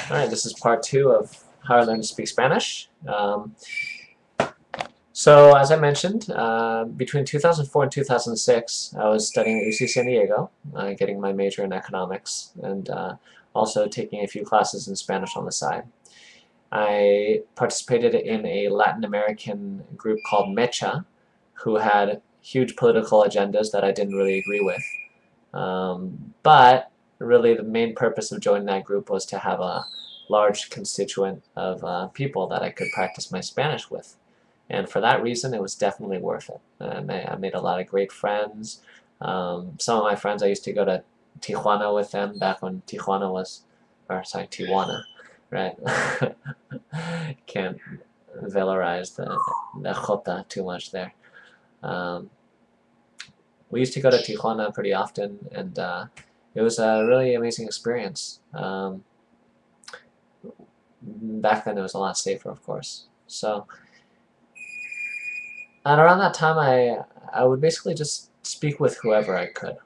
Alright, this is part 2 of how I learned to speak Spanish. So, as I mentioned, between 2004 and 2006, I was studying at UC San Diego, getting my major in economics, and also taking a few classes in Spanish on the side. I participated in a Latin American group called MECHA, who had huge political agendas that I didn't really agree with. But really the main purpose of joining that group was to have a large constituent of people that I could practice my Spanish with. And for that reason, it was definitely worth it. I made a lot of great friends. Some of my friends, I used to go to Tijuana with them back when Tijuana was, or sorry, Tijuana, right? Can't valorize the jota too much there. We used to go to Tijuana pretty often, and it was a really amazing experience. Back then it was a lot safer, of course. So, and around that time I would basically just speak with whoever I could.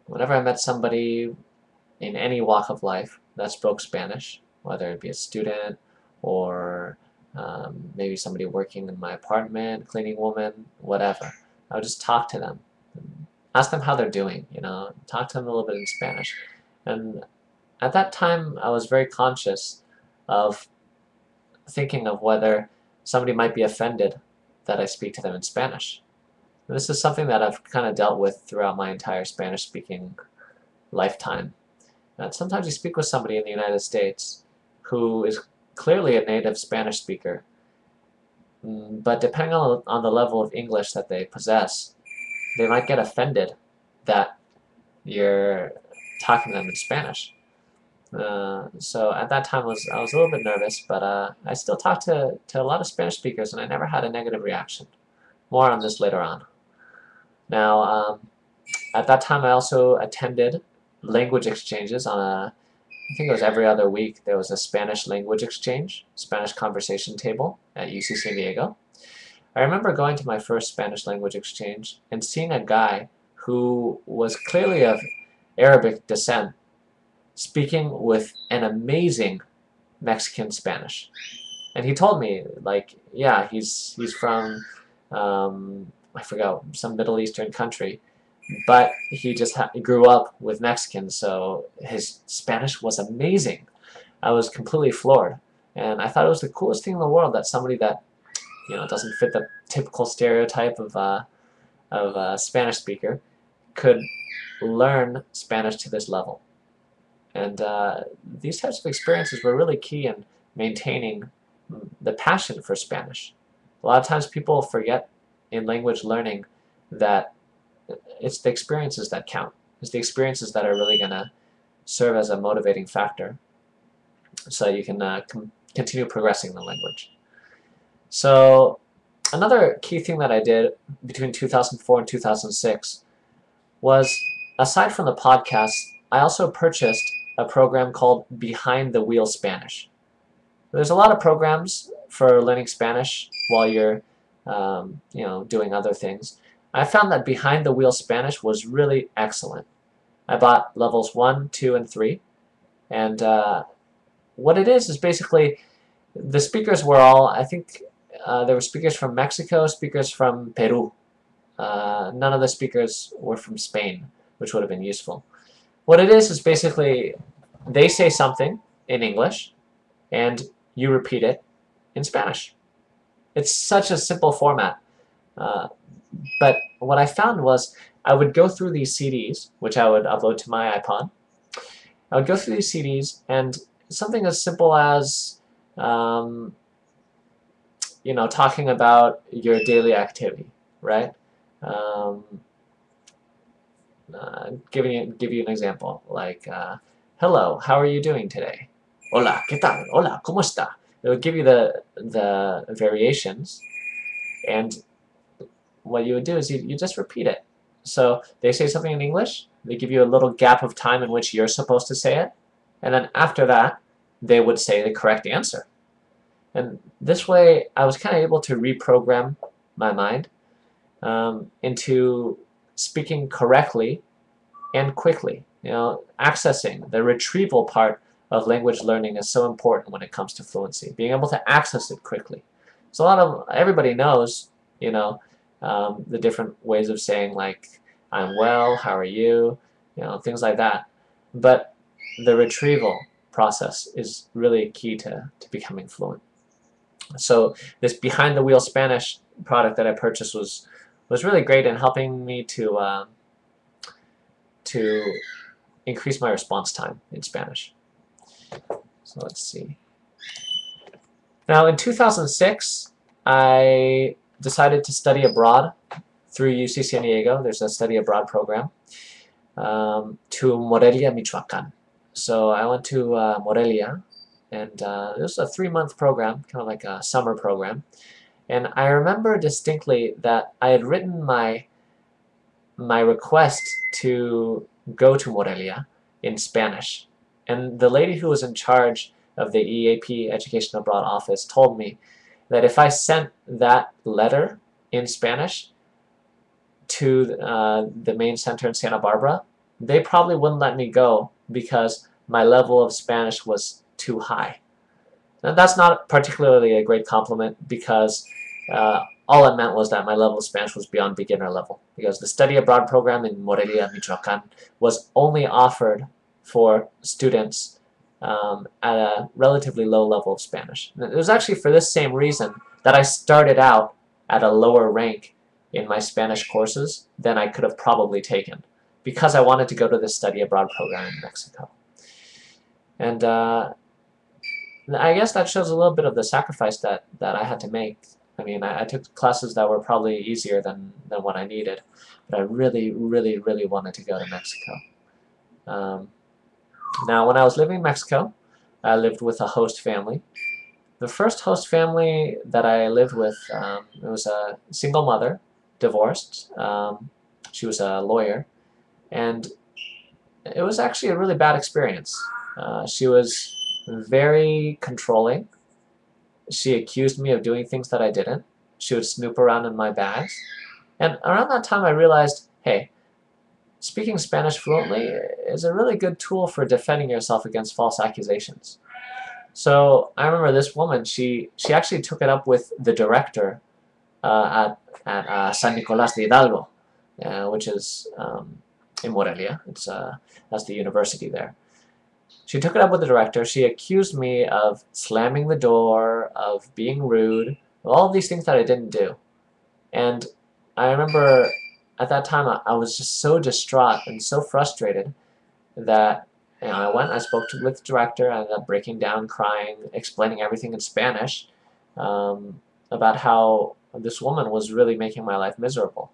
Whenever I met somebody in any walk of life that spoke Spanish, whether it be a student or maybe somebody working in my apartment, cleaning woman, whatever, I would just talk to them. Ask them how they're doing, talk to them a little bit in Spanish. And at that time, I was very conscious of thinking of whether somebody might be offended that I speak to them in Spanish. And this is something that I've kind of dealt with throughout my entire Spanish-speaking lifetime. And sometimes you speak with somebody in the United States who is clearly a native Spanish speaker, but depending on the level of English that they possess, they might get offended that you're talking to them in Spanish. So at that time I was a little bit nervous, but I still talked to a lot of Spanish speakers, and I never had a negative reaction. More on this later on. Now, at that time I also attended language exchanges on I think it was every other week. There was a Spanish language exchange, Spanish conversation table at UC San Diego. I remember going to my first Spanish language exchange and seeing a guy who was clearly of Arabic descent speaking with an amazing Mexican Spanish. And he told me, like, yeah, he's from, I forgot, some Middle Eastern country, but he just grew up with Mexicans, so his Spanish was amazing. I was completely floored. And I thought it was the coolest thing in the world that somebody that doesn't fit the typical stereotype of a Spanish speaker could learn Spanish to this level. And these types of experiences were really key in maintaining the passion for Spanish. A lot of times people forget in language learning that it's the experiences that count. It's the experiences that are really going to serve as a motivating factor so you can continue progressing the language. So another key thing that I did between 2004 and 2006 was, aside from the podcast, I also purchased a program called Behind the Wheel Spanish. There's a lot of programs for learning Spanish while you're doing other things. I found that Behind the Wheel Spanish was really excellent. I bought levels 1, 2, and 3, and what it is basically the speakers were all, I think, there were speakers from Mexico, speakers from Peru. None of the speakers were from Spain, which would have been useful. What it is basically they say something in English, and you repeat it in Spanish. It's such a simple format. But what I found was I would go through these CDs, which I would upload to my iPod. I would go through these CDs, and something as simple as talking about your daily activity, right? Give you an example, like, hello, how are you doing today? Hola, ¿qué tal? Hola, ¿cómo está? It would give you the variations, and what you would do is you just repeat it. So they say something in English, they give you a little gap of time in which you're supposed to say it, and then after that, they would say the correct answer. And this way, I was kind of able to reprogram my mind into speaking correctly and quickly. Accessing the retrieval part of language learning is so important when it comes to fluency, being able to access it quickly. So everybody knows, you know, the different ways of saying like, I'm well, how are you, things like that. But the retrieval process is really key to becoming fluent. So this behind the wheel Spanish product that I purchased was really great in helping me to increase my response time in Spanish. So let's see. Now in 2006, I decided to study abroad through UC San Diego. There's a study abroad program to Morelia, Michoacán. So I went to Morelia, and it was a 3-month program, kind of like a summer program. And I remember distinctly that I had written my request to go to Morelia in Spanish. And the lady who was in charge of the EAP Education Abroad office told me that if I sent that letter in Spanish to the main center in Santa Barbara, they probably wouldn't let me go because my level of Spanish was too high. Now, that's not particularly a great compliment because all it meant was that my level of Spanish was beyond beginner level, because the study abroad program in Morelia, Michoacán was only offered for students at a relatively low level of Spanish. And it was actually for this same reason that I started out at a lower rank in my Spanish courses than I could have probably taken, because I wanted to go to this study abroad program in Mexico. And I guess that shows a little bit of the sacrifice that I had to make. I mean, I took classes that were probably easier than what I needed, but I really, really, really wanted to go to Mexico. Now, when I was living in Mexico, I lived with a host family. The first host family that I lived with, it was a single mother, divorced. She was a lawyer, and it was actually a really bad experience. She was very controlling. She accused me of doing things that I didn't. She would snoop around in my bags. And around that time I realized, hey, speaking Spanish fluently is a really good tool for defending yourself against false accusations. So I remember this woman, she actually took it up with the director at San Nicolás de Hidalgo, which is in Morelia. That's the university there. She took it up with the director. She accused me of slamming the door, of being rude, all of these things that I didn't do. And I remember at that time I was just so distraught and so frustrated that I went, I spoke with the director, I ended up breaking down, crying, explaining everything in Spanish about how this woman was really making my life miserable.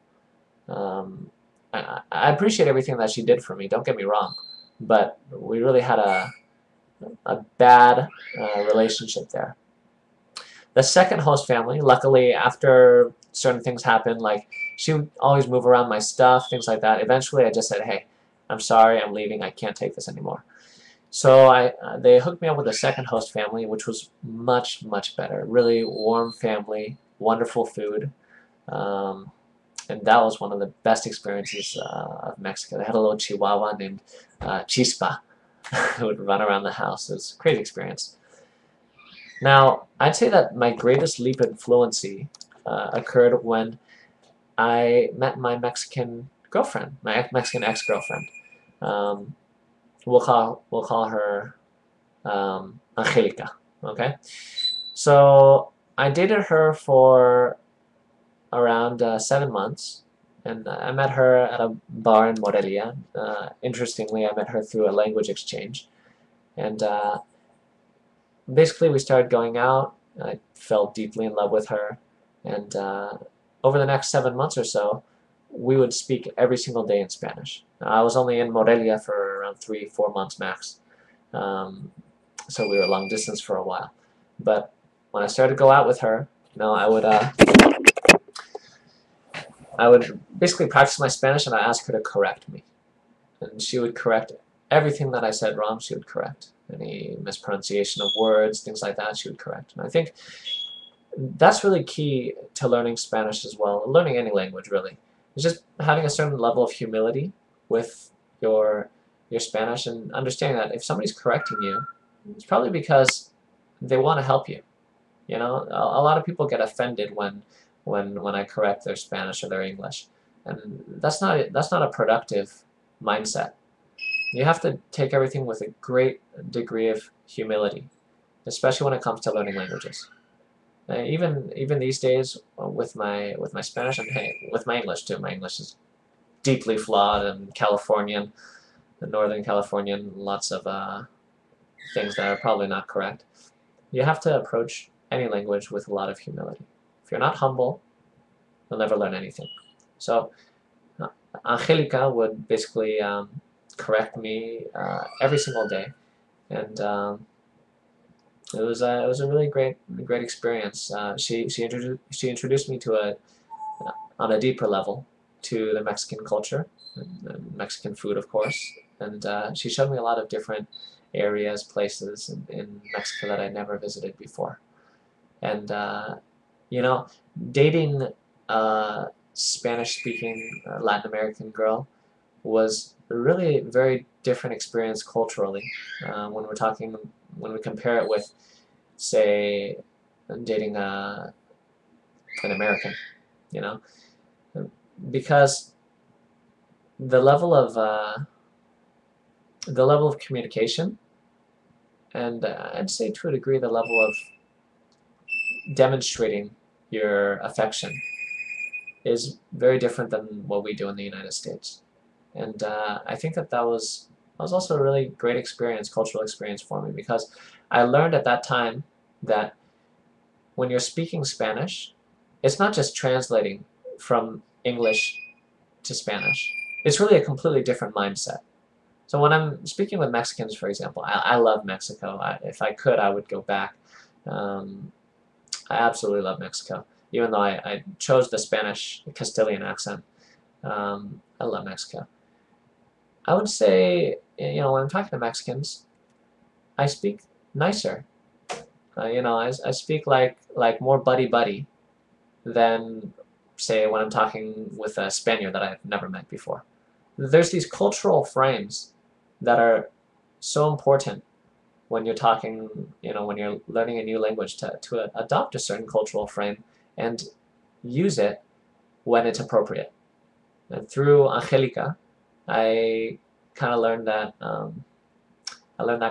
I appreciate everything that she did for me, don't get me wrong, but we really had a bad relationship there. The second host family, luckily after certain things happened, like she would always move around my stuff, things like that. Eventually I just said, hey, I'm sorry, I'm leaving, I can't take this anymore. So they hooked me up with a second host family, which was much, much better. Really warm family, wonderful food. And that was one of the best experiences of Mexico. They had a little chihuahua named Chispa who would run around the house. It was a great experience. Now, I'd say that my greatest leap in fluency occurred when I met my Mexican girlfriend, my Mexican ex-girlfriend. We'll call her Angelica. Okay, so I dated her for around 7 months, and I met her at a bar in Morelia. Interestingly, I met her through a language exchange, and basically we started going out. I fell deeply in love with her, and over the next 7 months or so, we would speak every single day in Spanish. I was only in Morelia for around 3-4 months max, so we were long distance for a while. But when I started to go out with her, I would basically practice my Spanish, and I asked her to correct me. And she would correct everything that I said wrong. She would correct any mispronunciation of words, things like that, she would correct. And I think that's really key to learning Spanish as well, learning any language really. It's just having a certain level of humility with your Spanish, and understanding that if somebody's correcting you, It's probably because they want to help you. You know, a lot of people get offended when I correct their Spanish or their English, and that's not a productive mindset. You have to take everything with a great degree of humility, especially when it comes to learning languages. Even these days with my Spanish, and hey, with my English too. My English is deeply flawed and Californian, the Northern Californian, lots of things that are probably not correct. You have to approach any language with a lot of humility. If you're not humble, you'll never learn anything. So Angelica would basically correct me every single day, and it was a really great experience. She introduced me to on a deeper level to the Mexican culture, and Mexican food, of course, and she showed me a lot of different areas, places in Mexico that I'd never visited before. And you know, dating a Spanish-speaking Latin American girl was a really very different experience culturally. When we compare it with, say, dating an American, you know, because the level of communication, and I'd say to a degree the level of demonstrating your affection is very different than what we do in the United States. And I think that was also a really great experience, cultural experience for me, because I learned at that time that when you're speaking Spanish, it's not just translating from English to Spanish. It's really a completely different mindset. So when I'm speaking with Mexicans, for example, I love Mexico. If I could, I would go back. Um, I absolutely love Mexico, even though I chose the Spanish Castilian accent. I love Mexico. I would say, when I'm talking to Mexicans, I speak nicer. I speak like more buddy-buddy than, say, when I'm talking with a Spaniard that I've never met before. There's these cultural frames that are so important when you're talking, when you're learning a new language, to adopt a certain cultural frame and use it when it's appropriate. And through Angelica, I kind of learned that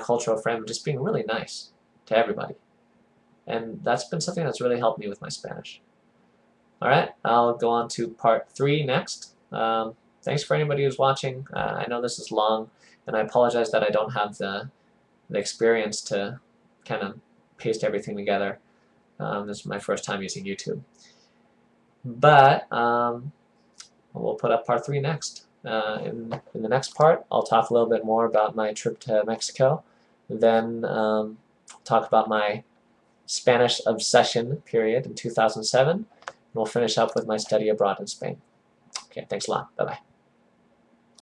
cultural frame of just being really nice to everybody. And that's been something that's really helped me with my Spanish. Alright, I'll go on to part 3 next. Thanks for anybody who's watching. I know this is long, and I apologize that I don't have the experience to kind of paste everything together. This is my first time using YouTube. But we'll put up part 3 next. In the next part, I'll talk a little bit more about my trip to Mexico, then talk about my Spanish obsession period in 2007, and we'll finish up with my study abroad in Spain. Okay, thanks a lot. Bye-bye.